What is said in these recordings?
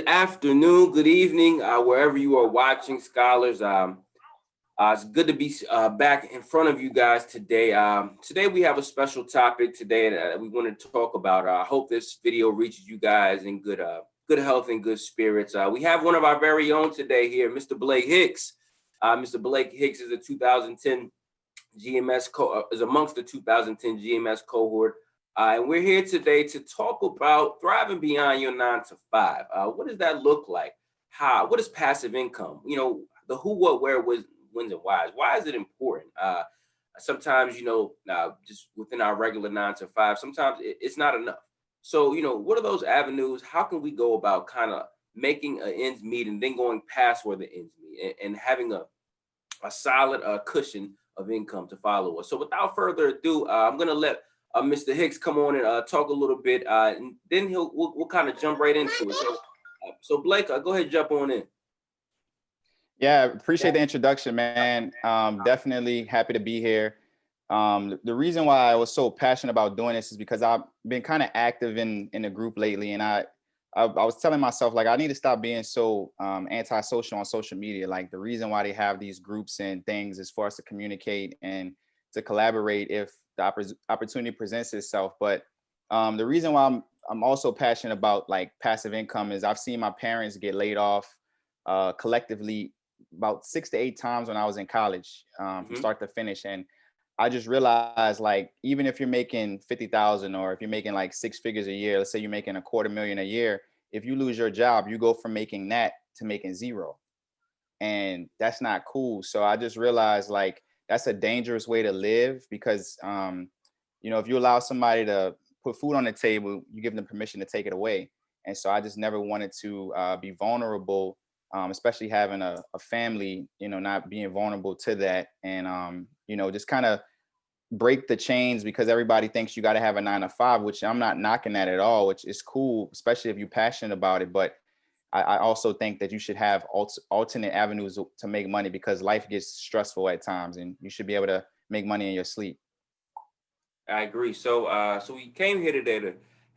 Good afternoon, good evening, wherever you are watching, scholars. It's good to be back in front of you guys today. Today we have a special topic today that we want to talk about. I hope this video reaches you guys in good health and good spirits. We have one of our very own today here, Mr. Blake Hicks. Mr. Blake Hicks is a 2010 is amongst the 2010 GMS cohort. And we're here today to talk about thriving beyond your 9 to 5. What does that look like? What is passive income? You know, the who, what, where, wins, and why. Why is it important? Sometimes, just within our regular 9 to 5, sometimes it's not enough. So, what are those avenues? How can we go about kind of making an ends meet and then going past where the ends meet and having a solid cushion of income to follow us? So without further ado, I'm going to let Mr. Hicks come on and talk a little bit, and then we'll kind of jump right into it. So Blake, go ahead and jump on in. Yeah, appreciate the introduction, man. Definitely happy to be here. The reason why I was so passionate about doing this is because I've been kind of active in the group lately, and I was telling myself, like, I need to stop being so antisocial on social media. Like, the reason why they have these groups and things is for us to communicate and to collaborate if the opportunity presents itself. But the reason why I'm also passionate about like passive income is I've seen my parents get laid off collectively about 6 to 8 times when I was in college, from start to finish. And I just realized, like, even if you're making 50,000 or if you're making like 6 figures a year, let's say you're making $250,000 a year, if you lose your job, you go from making that to making zero. And that's not cool. So I just realized, like, that's a dangerous way to live because, if you allow somebody to put food on the table, you give them permission to take it away. And so I just never wanted to be vulnerable, especially having a family, not being vulnerable to that. And, just kind of break the chains because everybody thinks you got to have a 9 to 5, which I'm not knocking that at all, which is cool, especially if you're passionate about it. But I also think that you should have alternate avenues to make money because life gets stressful at times and you should be able to make money in your sleep. I agree. So we came here today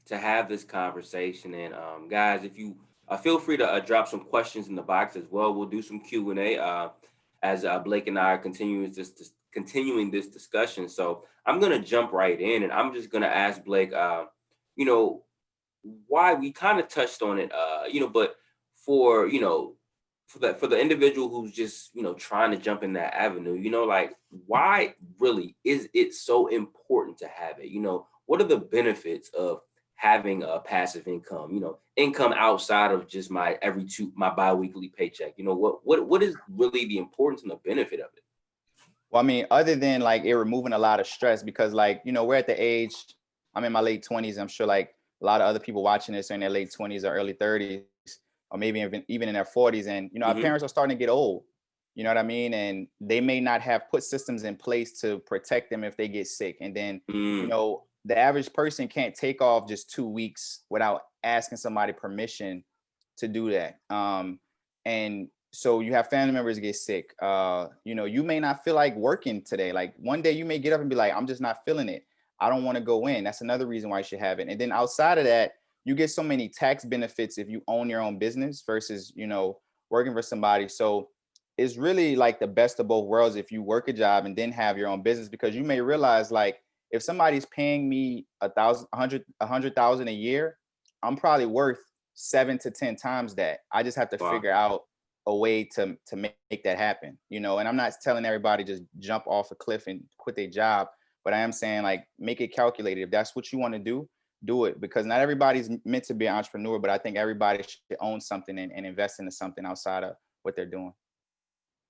to have this conversation, and guys, if you feel free to drop some questions in the box as well. We'll do some Q&A as Blake and I are continuing this discussion. So I'm gonna jump right in, and I'm just gonna ask Blake, why we kind of touched on it, but for for the individual who's just trying to jump in that avenue, like, why really is it so important to have it? What are the benefits of having a passive income, income outside of just my biweekly paycheck? What is really the importance and the benefit of it? Well, I mean, other than like it removing a lot of stress, because like, we're at the age, I'm in my late 20s. I'm sure like a lot of other people watching this are in their late 20s or early 30s, or maybe even in their 40s. And, our parents are starting to get old, you know what I mean? And they may not have put systems in place to protect them if they get sick. And then, the average person can't take off just 2 weeks without asking somebody permission to do that. And so you have family members get sick. You may not feel like working today. Like one day you may get up and be like, I'm just not feeling it. I don't want to go in. That's another reason why you should have it. And then outside of that, you get so many tax benefits if you own your own business versus, working for somebody. So it's really like the best of both worlds if you work a job and then have your own business, because you may realize, like, if somebody's paying me $100,000 a year, I'm probably worth 7 to 10 times that. I just have to figure out a way to make that happen, and I'm not telling everybody just jump off a cliff and quit their job, but I am saying, like, make it calculated. If that's what you want to do it, because not everybody's meant to be an entrepreneur, but I think everybody should own something and invest into something outside of what they're doing.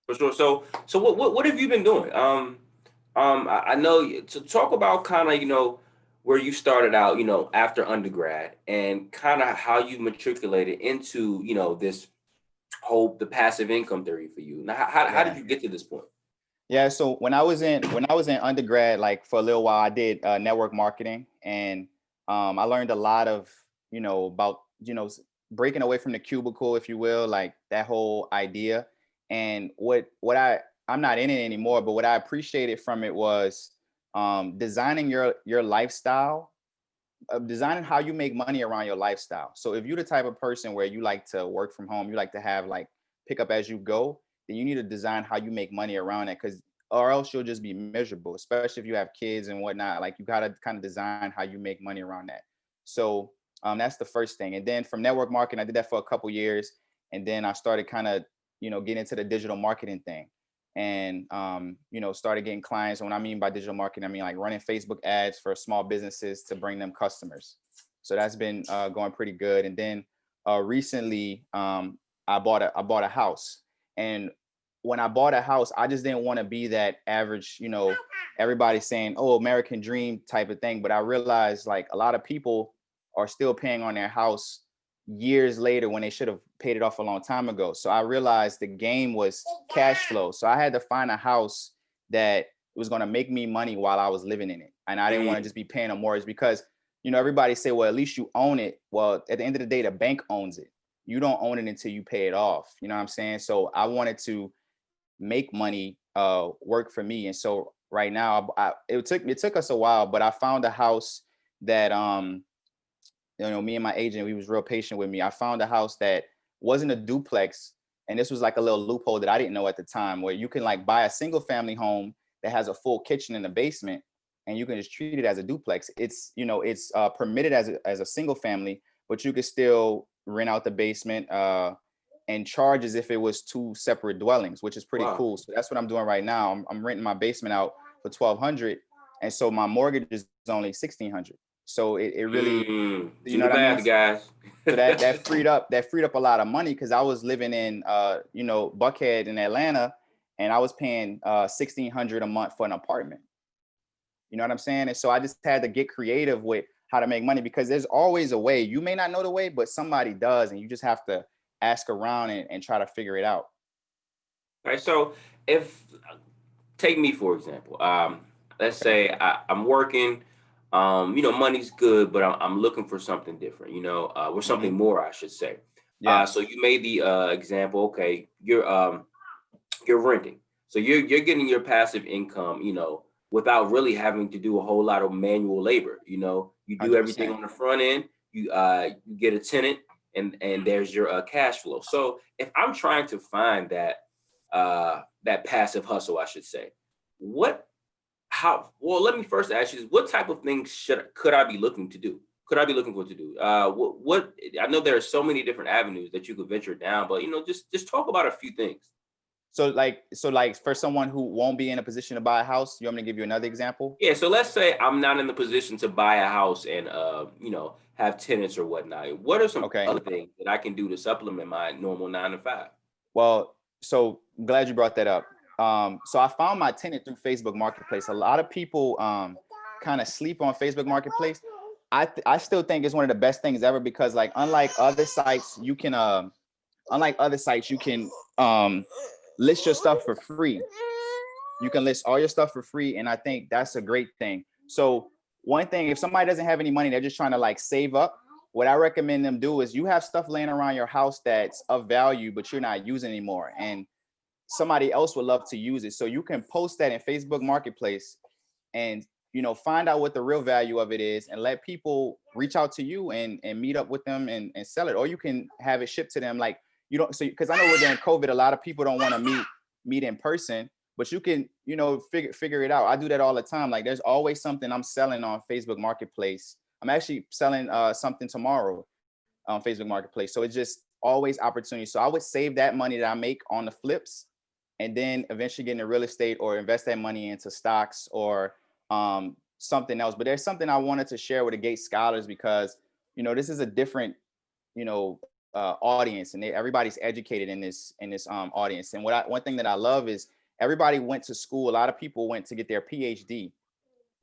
For sure. So what have you been doing? I know to talk about kind of, where you started out, after undergrad, and kind of how you matriculated into, this the passive income theory for you. Now, how did you get to this point? Yeah. So when I was in undergrad, like for a little while, I did network marketing, and I learned a lot of, about, breaking away from the cubicle, if you will, like that whole idea. And I'm not in it anymore, but what I appreciated from it was designing your lifestyle designing how you make money around your lifestyle. So if you're the type of person where you like to work from home, you like to have like pick up as you go, then you need to design how you make money around it, because or else you'll just be miserable, especially if you have kids and whatnot. Like you gotta kind of design how you make money around that. So that's the first thing. And then from network marketing, I did that for a couple years, and then I started kind of getting into the digital marketing thing, and started getting clients. And what I mean by digital marketing, I mean like running Facebook ads for small businesses to bring them customers. So that's been going pretty good. And then recently, I bought a house, and when I bought a house, I just didn't want to be that average, everybody saying, "Oh, American dream" type of thing. But I realized like a lot of people are still paying on their house years later when they should have paid it off a long time ago. So I realized the game was cash flow. So I had to find a house that was going to make me money while I was living in it. And I didn't want to just be paying a mortgage, because, everybody say, well, at least you own it. Well, at the end of the day, the bank owns it. You don't own it until you pay it off. You know what I'm saying? So I wanted to make money work for me. And so right now, it took us a while, but I found a house that me and my agent, we was real patient with me. I found a house that wasn't a duplex, and this was like a little loophole that I didn't know at the time, where you can like buy a single family home that has a full kitchen in the basement, and you can just treat it as a duplex. It's permitted as a single family, but you could still rent out the basement and charge as if it was two separate dwellings, which is pretty cool. So that's what I'm doing right now. I'm renting my basement out for $1,200, and so my mortgage is only $1,600. So it really, do the math, guys. So that freed up a lot of money, because I was living in Buckhead in Atlanta, and I was paying $1,600 a month for an apartment. You know what I'm saying? And so I just had to get creative with how to make money, because there's always a way. You may not know the way, but somebody does, and you just have to ask around and try to figure it out. All right. So if take me for example, let's say I'm working. Money's good, but I'm looking for something different, or something more, I should say. Yeah. So you made the example, okay, you're renting. So you're getting your passive income, without really having to do a whole lot of manual labor. You do 100%. everything on the front end, you get a tenant, and there's your cash flow. So if I'm trying to find that passive hustle, I should say, let me first ask you this: what type of things could I be looking to do? Could I be looking for to do? What I know there are so many different avenues that you could venture down, but just talk about a few things. So like for someone who won't be in a position to buy a house, you want me to give you another example? Yeah, so let's say I'm not in the position to buy a house and have tenants or whatnot. What are some Okay. other things that I can do to supplement my normal 9 to 5? Well, so I'm glad you brought that up. So I found my tenant through Facebook Marketplace. A lot of people kind of sleep on Facebook Marketplace. I still think it's one of the best things ever, because like unlike other sites, you can list your stuff for free. You can list all your stuff for free, and I think that's a great thing. So one thing, if somebody doesn't have any money, they're just trying to like save up, what I recommend them do is you have stuff laying around your house that's of value, but you're not using anymore, and somebody else would love to use it. So you can post that in Facebook Marketplace and find out what the real value of it is, and let people reach out to you and meet up with them and sell it. Or you can have it shipped to them. Like you don't, so because I know we're during COVID, a lot of people don't want to meet in person, but you can figure it out. I do that all the time. Like there's always something I'm selling on Facebook Marketplace. I'm actually selling something tomorrow on Facebook Marketplace. So it's just always opportunity. So I would save that money that I make on the flips, and then eventually get into real estate or invest that money into stocks or something else. But there's something I wanted to share with the GATE scholars, because this is a different audience, and everybody's educated in this audience. And one thing that I love is everybody went to school. A lot of people went to get their PhD.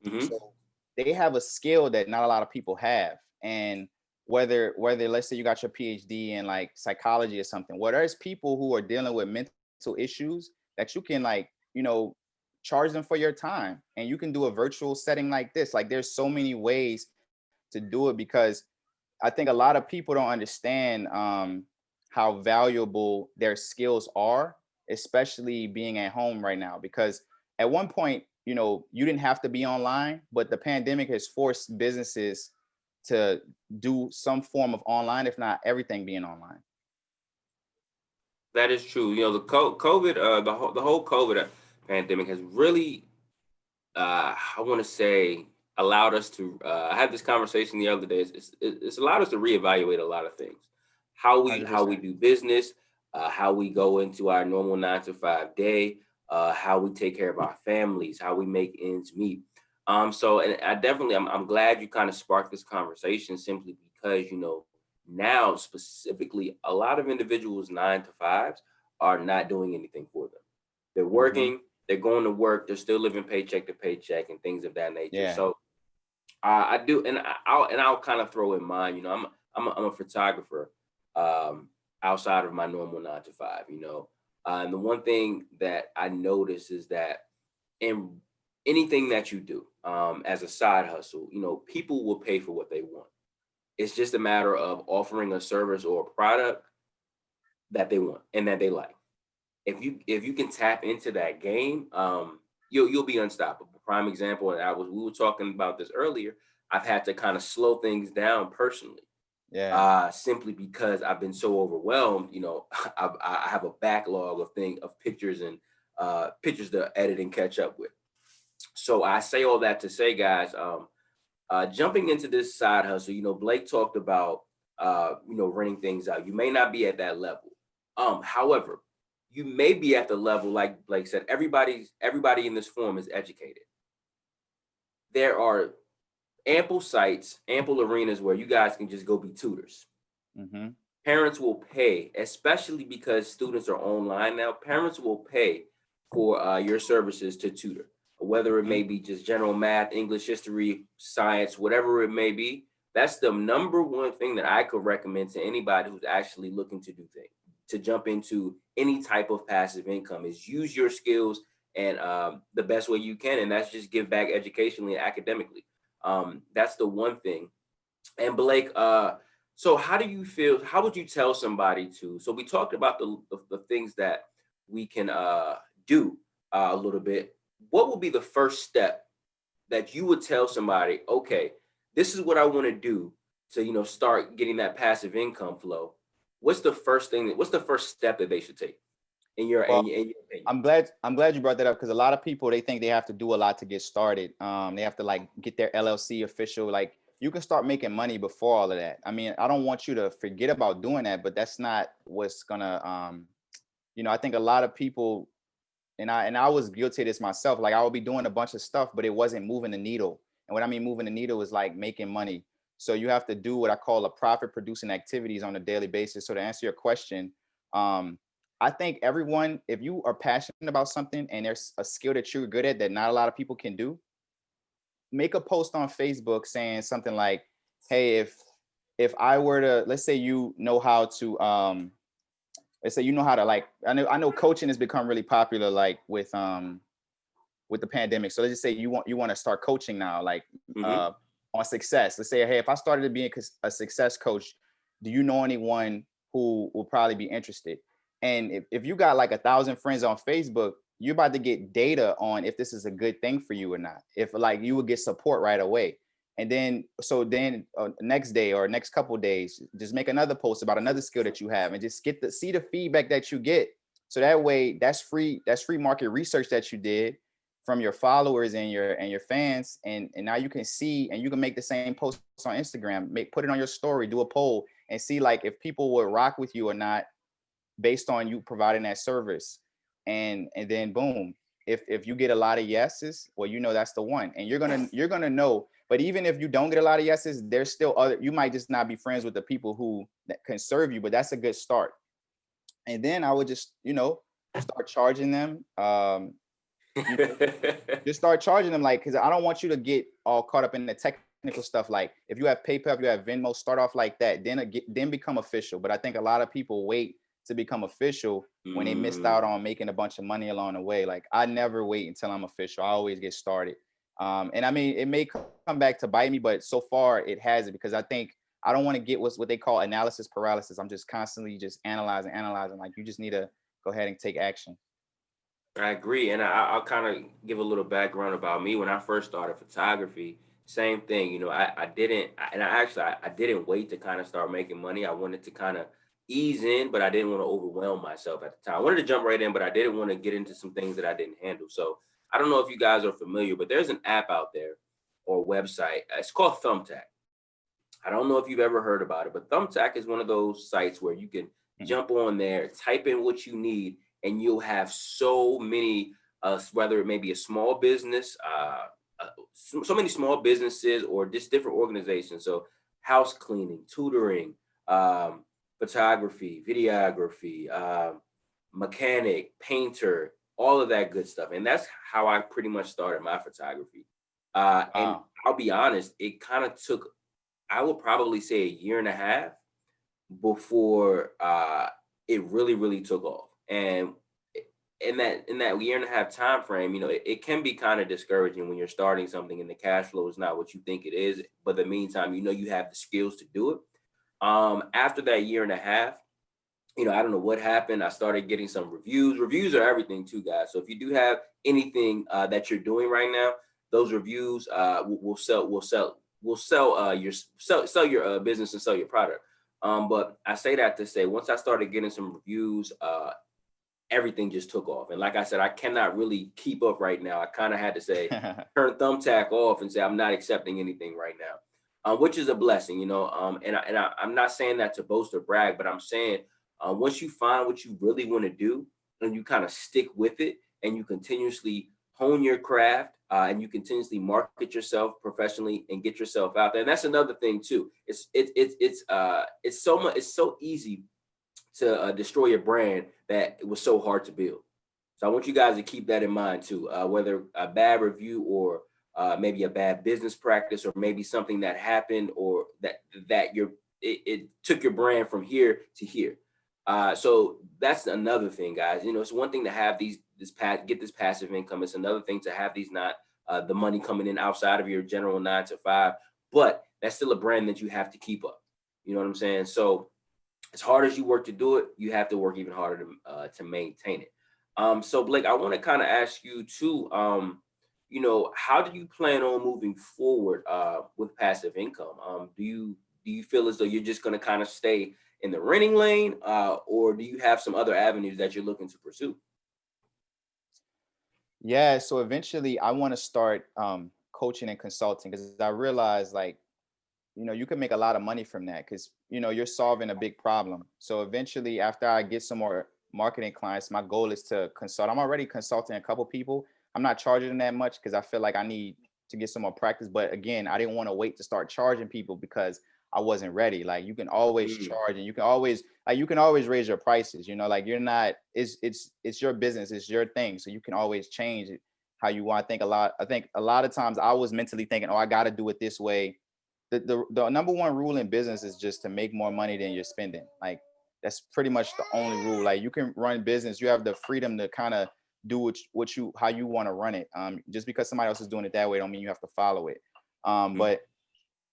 Mm-hmm. So they have a skill that not a lot of people have. And whether let's say you got your PhD in like psychology or something, well, there's people who are dealing with mental issues that you can charge them for your time, and you can do a virtual setting like this. Like there's so many ways to do it, because I think a lot of people don't understand how valuable their skills are, especially being at home right now. Because at one point, you didn't have to be online, but the pandemic has forced businesses to do some form of online, if not everything being online. That is true. You know, the COVID, the whole COVID pandemic has really, I want to say, allowed us to. I had this conversation the other day. It's allowed us to reevaluate a lot of things. How we 100%. do business, how we go into our normal 9 to 5 day, how we take care of our families, how we make ends meet. So, and I'm glad you kind of sparked this conversation simply because, now specifically, a lot of individuals 9 to 5s are not doing anything for them. They're Hmm. working, they're going to work, they're still living paycheck to paycheck and things of that nature. Yeah. So I do, and I'll kind of throw in mind, I'm a photographer, um, outside of my normal 9 to 5, and the one thing that I notice is that in anything that you do, as a side hustle, people will pay for what they want. It's just a matter of offering a service or a product that they want and that they like. If you can tap into that game, you'll be unstoppable. Prime example, and we were talking about this earlier. I've had to kind of slow things down personally, Yeah. simply because I've been so overwhelmed. I have a backlog of pictures and pictures to edit and catch up with. So I say all that to say, guys, jumping into this side hustle, Blake talked about, renting things out. You may not be at that level. However, you may be at the level, like Blake said, everybody in this forum is educated. There are ample sites, ample arenas where you guys can just go be tutors. Hmm. Parents will pay, especially because students are online now. Parents will pay for your services to tutor, whether it Hmm. may be just general math, English, history, science, whatever it may be. That's the number one thing that I could recommend to anybody who's actually looking to do things, to jump into any type of passive income, is use your skills and the best way you can, and that's just give back educationally and academically. That's the one thing. And Blake, so how do you feel? How would you tell somebody to? So we talked about the things that we can do a little bit. What would be the first step that you would tell somebody? Okay, this is what I want to do to start getting that passive income flow. What's the first step that they should take in your Well, opinion? I'm glad you brought that up because a lot of people they think they have to do a lot to get started. They have to like get their LLC official. Like you can start making money before all of that. I mean, I don't want you to forget about doing that, but that's not what's gonna I think a lot of people and I was guilty of this myself. Like I would be doing a bunch of stuff, but it wasn't moving the needle. And what I mean moving the needle is like making money. So you have to do what I call a profit producing activities on a daily basis. So to answer your question, um, I think everyone, if you are passionate about something and there's a skill that you're good at that not a lot of people can do, make a post on Facebook saying something like, "Hey, if I were to, let's say you know how to let's say you know how to like I know coaching has become really popular like with the pandemic. So let's just say you want to start coaching now, like Mm-hmm. uh, on success. Let's say, hey, if I started to be a success coach, do you know anyone who will probably be interested? And if you got like 1,000 friends on Facebook, you're about to get data on if this is a good thing for you or not. If like you would get support right away. And then, next day or next couple of days, just make another post about another skill that you have, and just see the feedback that you get. So that way, that's free market research that you did from your followers and your fans, and now you can see and you can make the same posts on Instagram, put it on your story, do a poll, and see like if people would rock with you or not based on you providing that service. And then boom, if you get a lot of yeses, well, that's the one, and you're gonna know. But even if you don't get a lot of yeses, there's still other, you might just not be friends with the people who that can serve you, but that's a good start. And then I would just start charging them. You know, just start charging them, like, because I don't want you to get all caught up in the technical stuff. Like if you have PayPal, if you have Venmo, start off like that, then become official. But I think a lot of people wait to become official when they missed out Mm. on making a bunch of money along the way. Like I never wait until I'm official. I always get started. And I mean, it may come back to bite me, but so far it hasn't, because I think I don't want to get what they call analysis paralysis. I'm just constantly just analyzing. Like you just need to go ahead and take action. I agree, and I'll kind of give a little background about me. When I first started photography, Same thing. I didn't, and I didn't wait to kind of start making money. I wanted to kind of ease in, but I didn't want to overwhelm myself at the time. I wanted to jump right in, but I didn't want to get into some things that I didn't handle. So I don't know if you guys are familiar, but there's an app out there or website. It's called Thumbtack. I don't know if you've ever heard about it, but Thumbtack is one of those sites where you can Mhm. jump on there, type in what you need, and you'll have so many, whether it may be a small business, so many small businesses or just different organizations. So house cleaning, tutoring, photography, videography, mechanic, painter, all of that good stuff. And that's how I pretty much started my photography. And Wow. I'll be honest, it kind of took, I would probably say, a year and a half before it really, really took off. And in that year and a half time frame, it can be kind of discouraging when you're starting something and the cash flow is not what you think it is. But in the meantime, you have the skills to do it. After that year and a half, I don't know what happened. I started getting some reviews. Reviews are everything too, guys. So if you do have anything that you're doing right now, those reviews will sell your business and sell your product. But I say that to say, once I started getting some reviews, everything just took off. And like I said, I cannot really keep up right now. I kind of had to say, turn Thumbtack off and say, I'm not accepting anything right now, which is a blessing, I'm not saying that to boast or brag, but I'm saying once you find what you really want to do and you kind of stick with it and you continuously hone your craft and you continuously market yourself professionally and get yourself out there. And that's another thing too. It's so easy to destroy your brand that it was so hard to build. So I want you guys to keep that in mind too, whether a bad review or maybe a bad business practice or maybe something that happened or it took your brand from here to here. So that's another thing, guys. It's one thing to have get this passive income. It's another thing to have these not the money coming in outside of your general 9 to 5, but that's still a brand that you have to keep up. You know what I'm saying? So as hard as you work to do it, you have to work even harder to maintain it. So Blake, I want to kind of ask you too. How do you plan on moving forward with passive income? Do you feel as though you're just going to kind of stay in the renting lane, or do you have some other avenues that you're looking to pursue? Yeah, so eventually I want to start coaching and consulting because I realize like, you can make a lot of money from that because, you're solving a big problem. So eventually after I get some more marketing clients, my goal is to consult. I'm already consulting a couple people. I'm not charging them that much because I feel like I need to get some more practice. But again, I didn't want to wait to start charging people because I wasn't ready. Like you can always Mm, charge and you can always raise your prices, like you're not, it's your business, it's your thing. So you can always change it how you want. I think a lot of times I was mentally thinking, oh, I got to do it this way. The number one rule in business is just to make more money than you're spending. Like that's pretty much the only rule. Like you can run business, you have the freedom to kind of do how you want to run it. Just because somebody else is doing it that way don't mean you have to follow it. Um, mm, but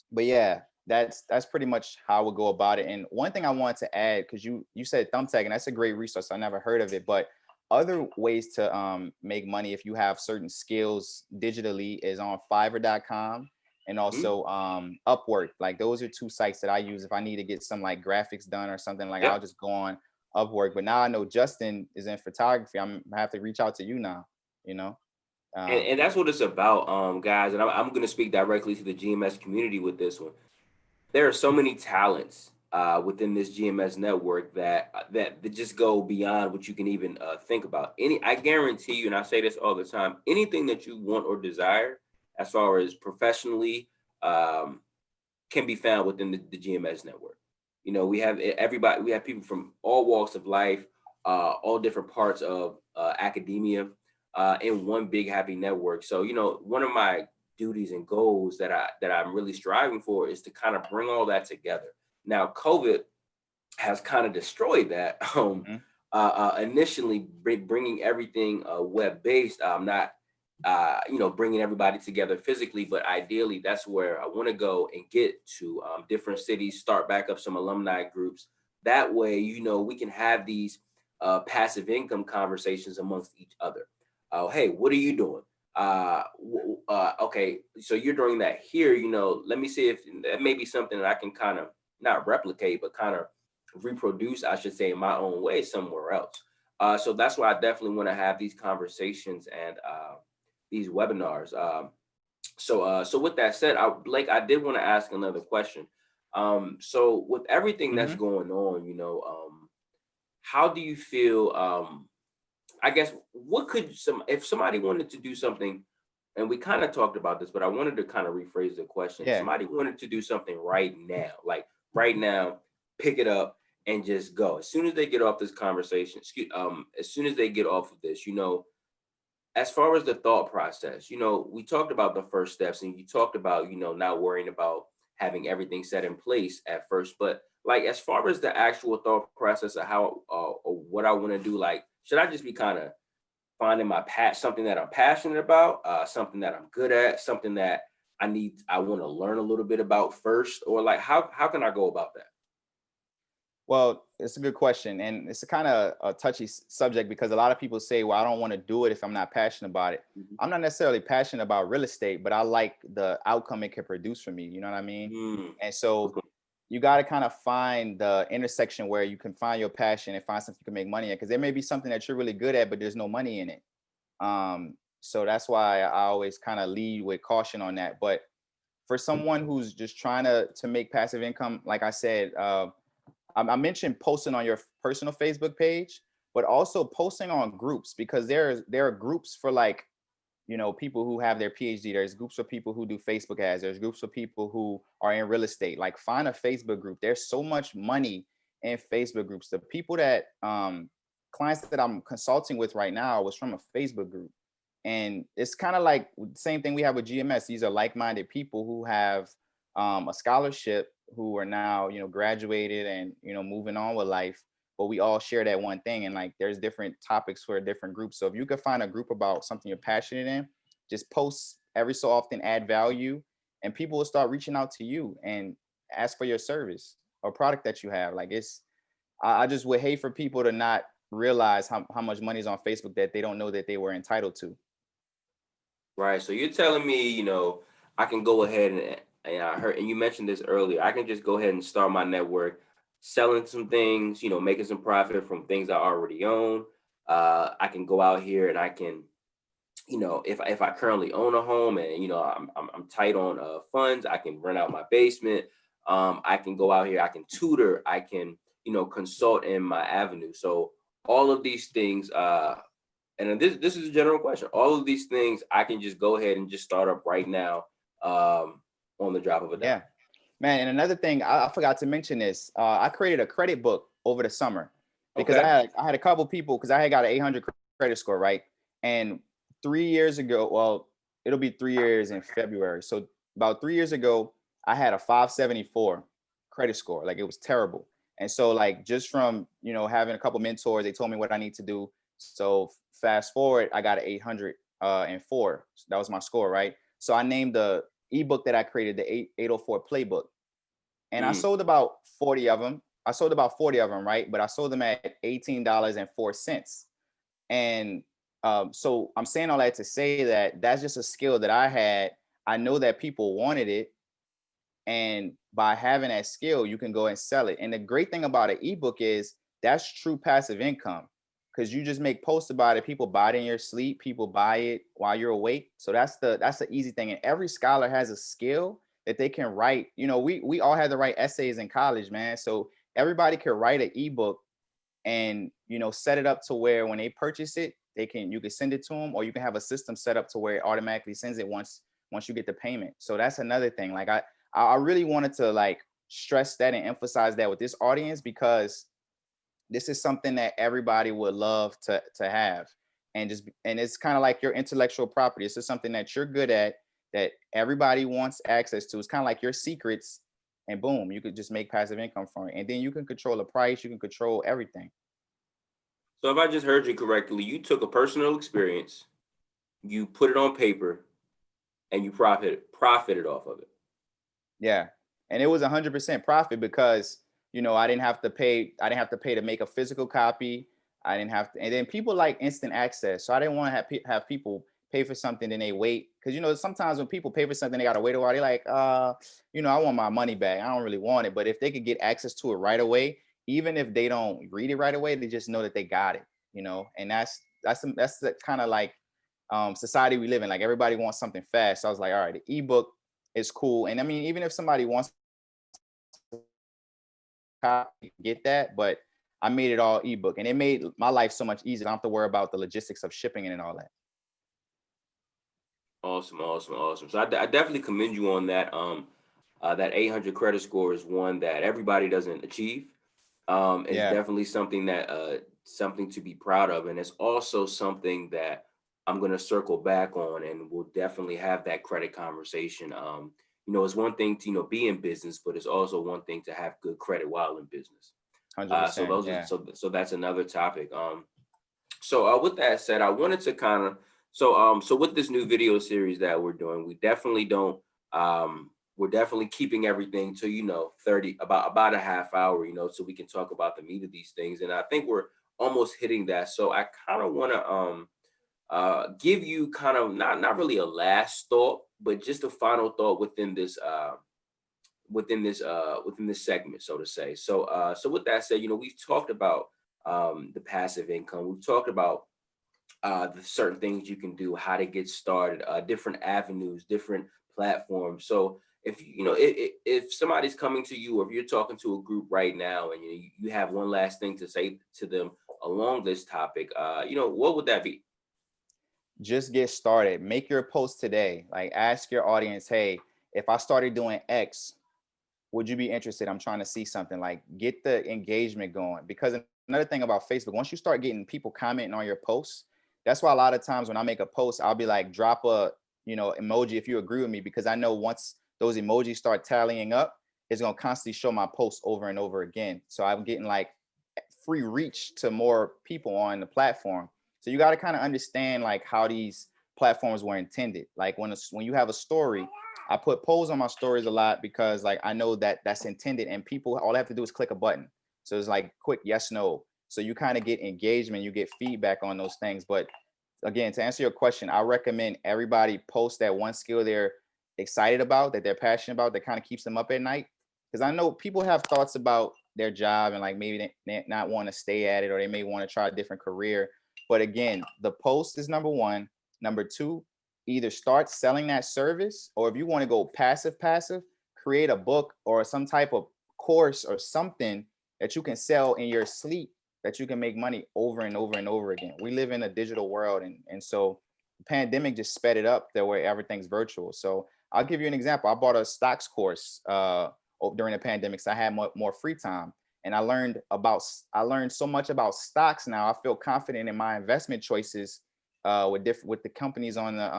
but yeah, that's pretty much how I would go about it. And one thing I wanted to add, because you said Thumbtack, and that's a great resource. I never heard of it, but other ways to make money if you have certain skills digitally is on Fiverr.com and mm. also Upwork. Like those are two sites that I use if I need to get some like graphics done or something. Like I'll Yep. just go on Upwork. But now I know Justin is in photography. I have to reach out to you now. You know. And, Um, and that's what it's about, guys. And I'm going to speak directly to the GMS community with this one. There are so many talents within this GMS network that just go beyond what you can even think about. I guarantee you, and I say this all the time, anything that you want or desire, as far as professionally, um, can be found within the GMS network. We have everybody. We have people from all walks of life, all different parts of academia, in one big happy network. So one of my duties and goals that I'm really striving for is to kind of bring all that together. Now, COVID has kind of destroyed that. mhm. Initially, bringing everything web based. Not bringing everybody together physically, but ideally, that's where I want to go and get to different cities, start back up some alumni groups. That way, we can have these passive income conversations amongst each other. Hey, what are you doing? Okay, so you're doing that here, let me see if that may be something that I can kind of not replicate, but kind of reproduce, I should say, in my own way somewhere else. So that's why I definitely want to have these conversations and these webinars. So with that said, Blake, I did want to ask another question. So with everything that's Mhm. going on, how do you feel? I guess what could if somebody wanted to do something, and we kind of talked about this, but I wanted to kind of rephrase the question. If Yeah. somebody wanted to do something right now, like right now, pick it up and just go. As soon as they get off this conversation, as soon as they get off of this, as far as the thought process, we talked about the first steps and you talked about, not worrying about having everything set in place at first, but like as far as the actual thought process of how or what I want to do, like should I just be kind of finding something that I'm passionate about, something that I'm good at, something that I want to learn a little bit about first, or like how can I go about that? Well, it's a good question, and it's a kind of a touchy subject because a lot of people say, "Well, I don't want to do it if I'm not passionate about it." Mhm. I'm not necessarily passionate about real estate, but I like the outcome it can produce for me. You know what I mean? Mm, And so okay. you got to kind of find the intersection where you can find your passion and find something you can make money at. Because there may be something that you're really good at, but there's no money in it. So that's why I always kind of lead with caution on that. But for someone who's just trying to make passive income, like I said, I mentioned posting on your personal Facebook page, but also posting on groups because there are groups for like people who have their PhD. There's groups of people who do Facebook ads. There's groups of people who are in real estate. Like find a Facebook group. There's so much money in Facebook groups. The people that clients that I'm consulting with right now was from a Facebook group. And it's kind of like the same thing we have with GMS. These are like-minded people who have a scholarship who are now, graduated and, moving on with life. But we all share that one thing. And like there's different topics for different groups. So if you could find a group about something you're passionate in, just post every so often, add value, and people will start reaching out to you and ask for your service or product that you have. Like I just would hate for people to not realize how much money is on Facebook that they don't know that they were entitled to. Right. So you're telling me, I can go ahead and I heard, and you mentioned this earlier, I can just go ahead and start my network, selling some things, making some profit from things I already own. I can go out here and I can, if I currently own a home and I'm tight on funds, I can rent out my basement. I can go out here, I can tutor, I can consult in my avenue. So all of these things, and this is a general question. All of these things I can just go ahead and just start up right now, on the drop of a dime. Yeah, man. And another thing, I forgot to mention this. I created a credit book over the summer because Okay. I had a couple people because I had got an 800 credit score, right? And 3 years ago, well, it'll be 3 years in February. So about 3 years ago, I had a 574 credit score. Like it was terrible. And so like just from having a couple mentors, they told me what I need to do. So fast forward, I got an 800 and four. So that was my score, right? So I named the ebook that I created, the 804 playbook. And I Mm, sold about 40 of them. I sold about 40 of them, right? But I sold them at $18.04. And so I'm saying all that to say that that's just a skill that I had. I know that people wanted it. And by having that skill, you can go and sell it. And the great thing about an ebook is that's true passive income because you just make posts about it. People buy it in your sleep. People buy it while you're awake. So that's the easy thing. And every scholar has a skill that they can write. We all had to write essays in college, man. So everybody can write an ebook and set it up to where when they purchase it, you can send it to them, or you can have a system set up to where it automatically sends it once you get the payment. So that's another thing. Like I really wanted to like stress that and emphasize that with this audience because this is something that everybody would love to have. And it's kind of like your intellectual property. This is something that you're good at that everybody wants access to. It's kind of like your secrets, and boom, you could just make passive income from it. And then you can control the price, you can control everything. so if I just heard you correctly, you took a personal experience, you put it on paper, and you profited off of it. Yeah. And it was 100% profit because, I didn't have to pay to make a physical copy. I didn't have to, and then people like instant access. So I didn't want to have people pay for something, then they wait. Because you know, sometimes when people pay for something, they gotta wait a while. They're like, you know, I want my money back. I don't really want it. But if they could get access to it right away, even if they don't read it right away, they just know that they got it, you know. And that's the kind of like society we live in. Like everybody wants something fast. So I was like, all right, the ebook is cool. And I mean, even if somebody wants to get that, but I made it all ebook, and it made my life so much easier. I don't have to worry about the logistics of shipping it and all that. Awesome, awesome, awesome. So I definitely commend you on that. That 800 credit score is one that everybody doesn't achieve. It's Yeah, definitely something that something to be proud of, and it's also something that I'm going to circle back on, and we'll definitely have that credit conversation. You know, it's one thing to be in business, but it's also one thing to have good credit while in business. So 100%. those are Yeah. so that's another topic. So with that said, I wanted to kind of so with this new video series that we're doing, we definitely don't we're definitely keeping everything to 30 about a half hour, so we can talk about the meat of these things. And I think we're almost hitting that. So I kind of want to give you kind of not really a last thought, but just a final thought within this segment, so to say. So with that said, we've talked about the passive income. We've talked about the certain things you can do, how to get started, different avenues, different platforms. So if somebody's coming to you, or if you're talking to a group right now, and you have one last thing to say to them along this topic, what would that be? Just get started. Make your post today. Like ask your audience, hey, if I started doing X, would you be interested? I'm trying to see something. Like get the engagement going. Because another thing about Facebook, once you start getting people commenting on your posts, that's why a lot of times when I make a post, I'll be like, drop a emoji if you agree with me, because I know once those emojis start tallying up, it's gonna constantly show my posts over and over again. So I'm getting like free reach to more people on the platform. So you got to kind of understand like how these platforms were intended. Like when you have a story, I put polls on my stories a lot because like I know that that's intended, and people all they have to do is click a button. So it's like quick yes no. So you kind of get engagement, you get feedback on those things. But again, to answer your question, I recommend everybody post that one skill they're excited about, that they're passionate about, that kind of keeps them up at night. Because I know people have thoughts about their job and like maybe they not want to stay at it, or they may want to try a different career. But again, the post is number one. Number two, either start selling that service, or if you want to go passive, create a book or some type of course or something that you can sell in your sleep, that you can make money over and over and over again. We live in a digital world, and so the pandemic just sped it up that way everything's virtual. So I'll give you an example. I bought a stocks course during the pandemic, so I had more free time, and I learned so much about stocks now. I feel confident in my investment choices with the companies on the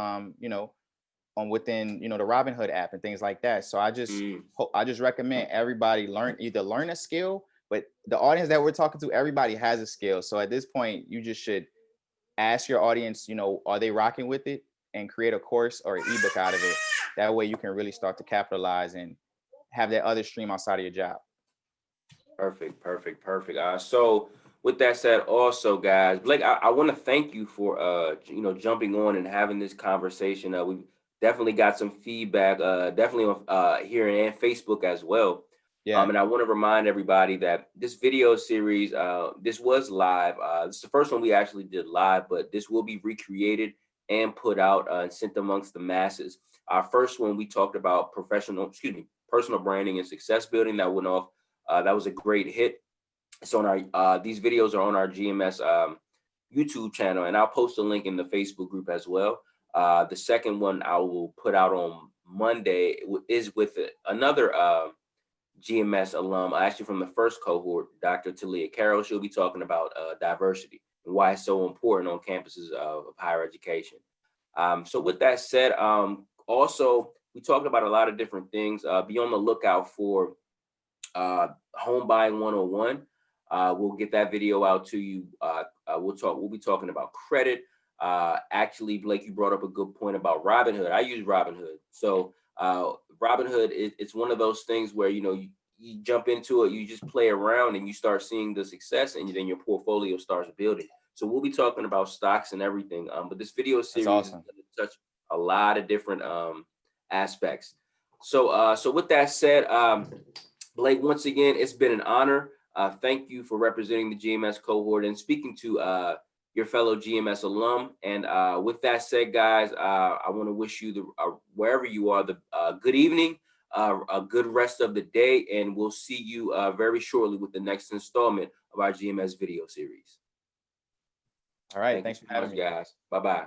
on within the Robinhood app and things like that. So Mm. I just recommend everybody learn a skill, but the audience that we're talking to, everybody has a skill. So at this point, you just should ask your audience, are they rocking with it, and create a course or an ebook out of it. That way you can really start to capitalize and have that other stream outside of your job. Perfect, perfect, perfect. So with that said, also guys, Blake, I want to thank you for jumping on and having this conversation. We've definitely got some feedback, definitely on here and Facebook as well. Yeah. And I want to remind everybody that this video series, this was live. This is the first one we actually did live, but this will be recreated and put out and sent amongst the masses. Our first one, we talked about personal branding and success building. That went off. That was a great hit. So on our these videos are on our GMS YouTube channel, and I'll post a link in the Facebook group as well. The second one I will put out on Monday is with another GMS alum, actually from the first cohort, Dr. Talia Carroll. She'll be talking about diversity and why it's so important on campuses of higher education. So with that said, also we talked about a lot of different things. Be on the lookout for Home Buying 101. We'll get that video out to you. We'll be talking about credit. Actually, Blake, you brought up a good point about Robinhood. I use Robinhood. So Robinhood, it's one of those things where you jump into it, you just play around, and you start seeing the success, and then your portfolio starts building. So we'll be talking about stocks and everything. But this video series awesome. is going to touch a lot of different aspects. So with that said, Blake, once again, it's been an honor. Thank you for representing the GMS cohort and speaking to your fellow GMS alum. And with that said, guys, I want to wish you wherever you are, the good evening, a good rest of the day, and we'll see you very shortly with the next installment of our GMS video series. All right, thanks for having me, guys. Bye-bye.